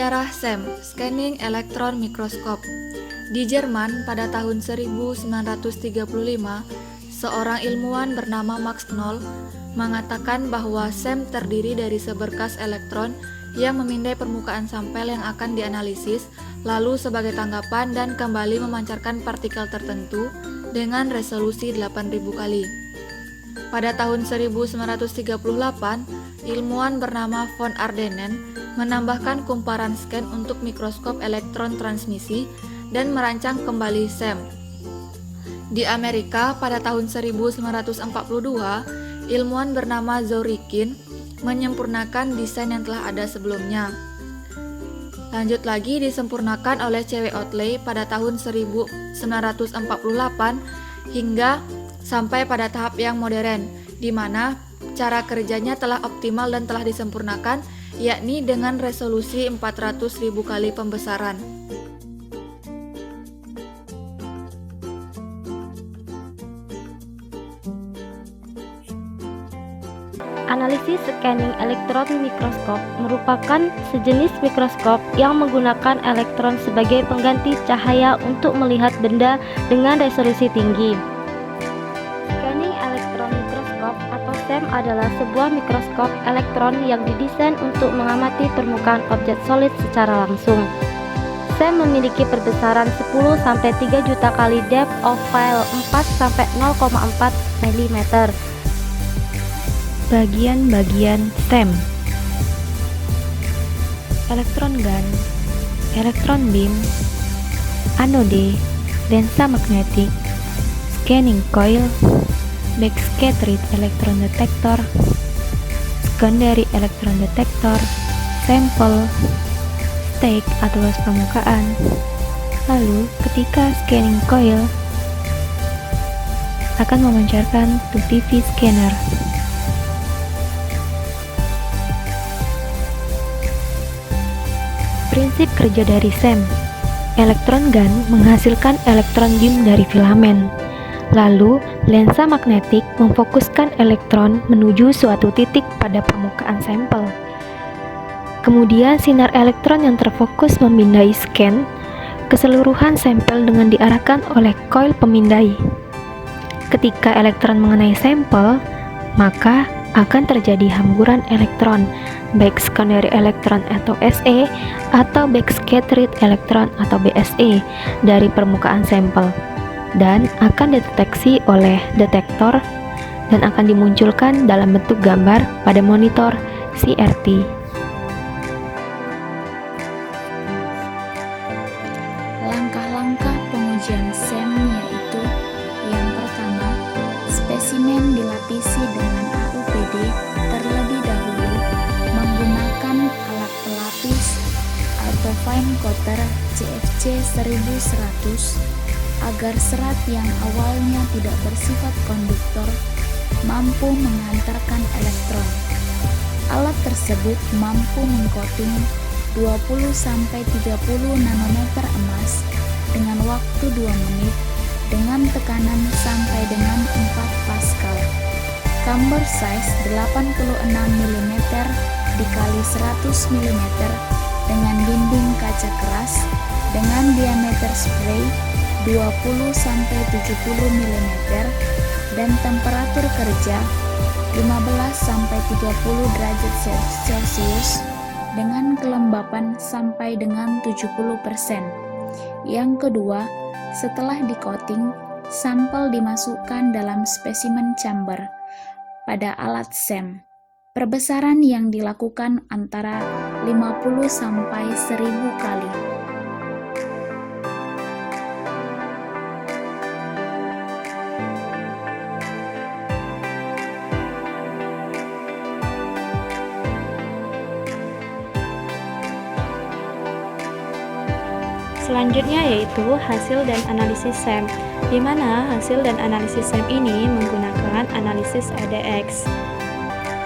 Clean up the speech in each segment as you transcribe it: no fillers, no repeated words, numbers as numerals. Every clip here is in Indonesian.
Sejarah SEM, Scanning Electron Microscope. Di Jerman pada tahun 1935, seorang ilmuwan bernama Max Knoll mengatakan bahwa SEM terdiri dari seberkas elektron yang memindai permukaan sampel yang akan dianalisis, lalu sebagai tanggapan dan kembali memancarkan partikel tertentu dengan resolusi 8.000 kali. Pada tahun 1938, ilmuwan bernama von Ardenen menambahkan kumparan scan untuk mikroskop elektron transmisi dan merancang kembali SEM. Di Amerika pada tahun 1942, ilmuwan bernama Zorikin menyempurnakan desain yang telah ada sebelumnya. Lanjut lagi disempurnakan oleh C.W. Oatley pada tahun 1948 hingga sampai pada tahap yang modern, di mana cara kerjanya telah optimal dan telah disempurnakan, yakni dengan resolusi 400.000 kali pembesaran. Analisis scanning elektron mikroskop merupakan sejenis mikroskop yang menggunakan elektron sebagai pengganti cahaya untuk melihat benda dengan resolusi tinggi. Scanning elektron mikroskop atau SEM adalah sebuah mikroskop elektron yang didesain untuk mengamati permukaan objek solid secara langsung. SEM memiliki perbesaran 10-3 juta kali depth of field 4-0,4 mm. Bagian-bagian SEM: elektron gun, elektron beam, anode, lensa magnetik, scanning coil, backscattered electron detector, secondary electron detector, sampel, stake atau luas permukaan. Lalu ketika scanning coil akan memancarkan 2PV scanner. Prinsip kerja dari SEM: elektron gun menghasilkan elektron beam dari filamen. Lalu, lensa magnetik memfokuskan elektron menuju suatu titik pada permukaan sampel. Kemudian, sinar elektron yang terfokus memindai scan keseluruhan sampel dengan diarahkan oleh coil pemindai. Ketika elektron mengenai sampel, maka akan terjadi hamburan elektron, baik secondary elektron atau SE atau backscattered elektron atau BSE dari permukaan sampel, dan akan dideteksi oleh detektor dan akan dimunculkan dalam bentuk gambar pada monitor CRT. Langkah-langkah pengujian SEM yaitu: yang pertama, spesimen dilapisi dengan AUPD terlebih dahulu menggunakan alat pelapis atau fine coater CFC 1100 agar serat yang awalnya tidak bersifat konduktor mampu mengantarkan elektron. Alat tersebut mampu mengcoating 20-30 nanometer emas dengan waktu 2 menit dengan tekanan sampai dengan 4 Pascal. Camber size 86 mm dikali 100 mm dengan dinding kaca keras dengan diameter spray 20-70 mm dan temperatur kerja 15-30 derajat Celcius dengan kelembapan sampai dengan 70%. Yang kedua, setelah di-coating, sampel dimasukkan dalam spesimen chamber pada alat SEM. Perbesaran yang dilakukan antara 50 sampai 1000 kali. Selanjutnya yaitu hasil dan analisis SEM, di mana hasil dan analisis SEM ini menggunakan analisis ADX.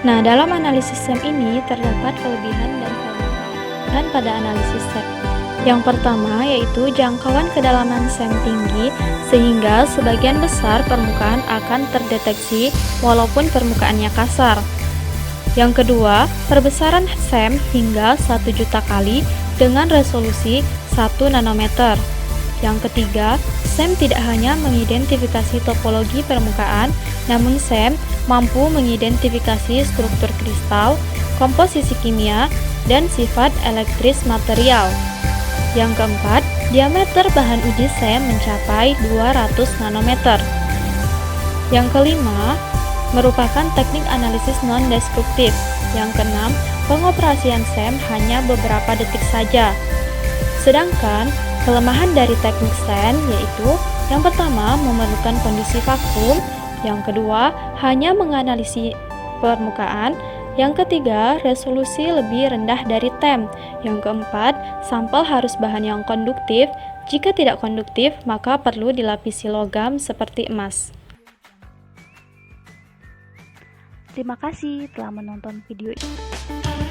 Nah, dalam analisis SEM ini terdapat kelebihan dan kelemahan pada analisis SEM. Yang pertama yaitu jangkauan kedalaman SEM tinggi sehingga sebagian besar permukaan akan terdeteksi walaupun permukaannya kasar. Yang kedua, perbesaran SEM hingga 1 juta kali dengan resolusi 1 nanometer. Yang ketiga, SEM tidak hanya mengidentifikasi topologi permukaan, namun SEM mampu mengidentifikasi struktur kristal, komposisi kimia, dan sifat elektris material. Yang keempat, diameter bahan uji SEM mencapai 200 nanometer. Yang kelima, merupakan teknik analisis non-destruktif. Yang keenam, pengoperasian SEM hanya beberapa detik saja. Sedangkan, kelemahan dari teknik SEM yaitu yang pertama, memerlukan kondisi vakum, yang kedua, hanya menganalisis permukaan, yang ketiga, resolusi lebih rendah dari TEM. Yang keempat, sampel harus bahan yang konduktif. Jika tidak konduktif, maka perlu dilapisi logam seperti emas. Terima kasih telah menonton video ini.